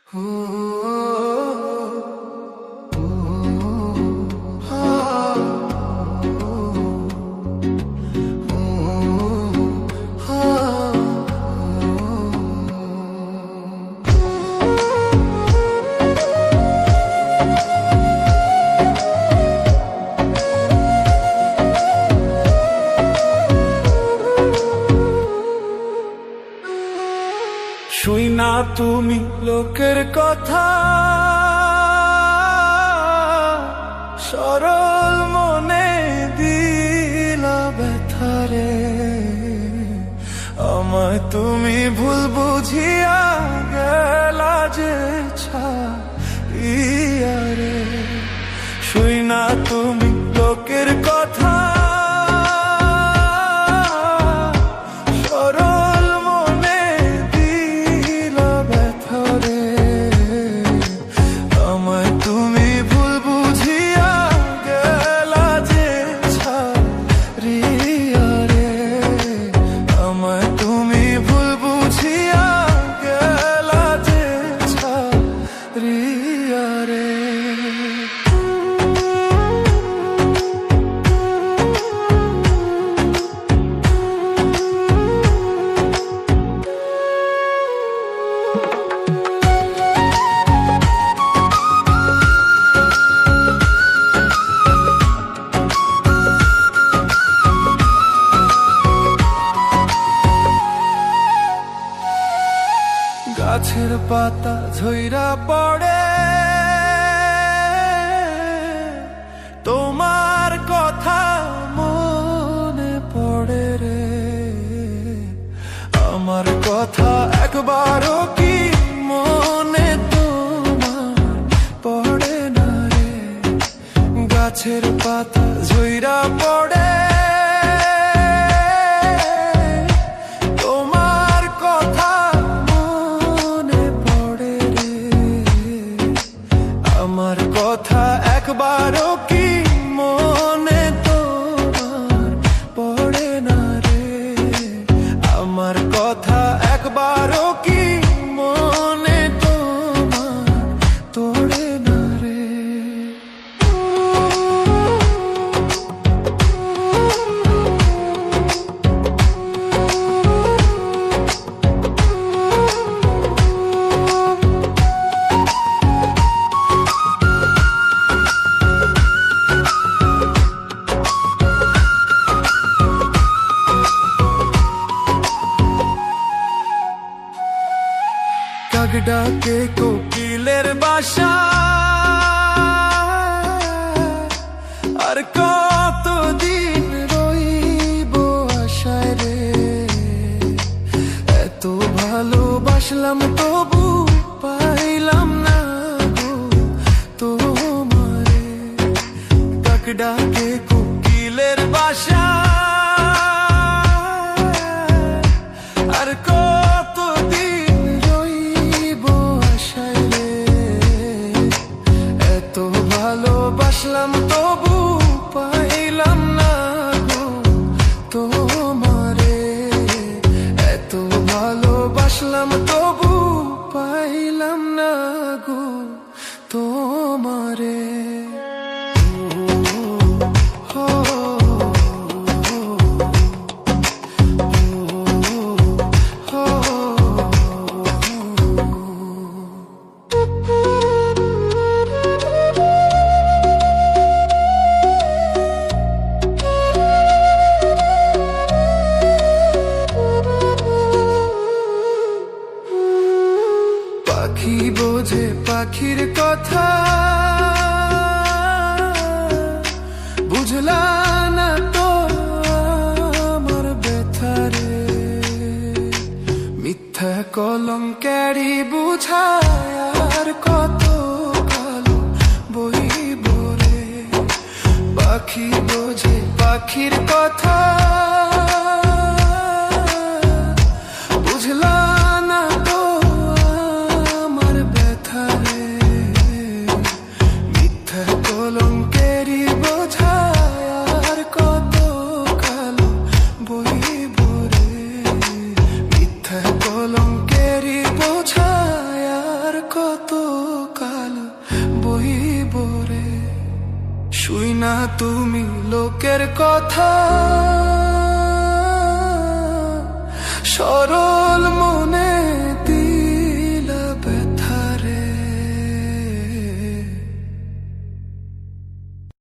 শুই না তুমি লোকের কথা, সরল মনে দিলা ব্যথারে। আমায় তুমি ভুল বুঝিয়া গেলা যে ছাইয়ারে। শুই না তুমি লোকের কথা, গাছের পাতা ঝইরা পড়ে, তোমার কথা মনে পড়ে রে। আমার কথা একবারও কি মনে তোমার পড়ে না রে। গাছের পাতা ঝইরা পড়ে, আমার কথা একবারও কি মনে তোমার পড়ে না রে। আমার কথা একবারও কি মনে তোমার তোড়ে না রে। কাক ডাকে কোকিলের বাসা, আর কতদিন রইব আশায় রে। এত ভালোবাসলাম তবু পাইলাম না গো তোমারে। কাক ডাকে কোকিলের বাসা, আর কতদিন রইব আশায় রে। এত ভালোবাসলাম তবু পাইলাম না গো তোমারে। এত ভালোবাসলাম তবু পাইলাম না গো তোমারে। পাখি বোঝে পাখির কথা, বুঝলা না তো আমার ব্যথারে। মিথ্যা কলঙ্কেরই বুঝায় আর কত কালো বইব রে। পাখি বোঝে পাখির কথা, বুঝলা না তো আমার ব্যথারে। মিথ্যা কলঙ্কেরই বোঝায় আর কত কালো বইব রে। মিথ্যা কলঙ্কেরই বোঝায় আর কত শুই না তুমি লোকের কথা।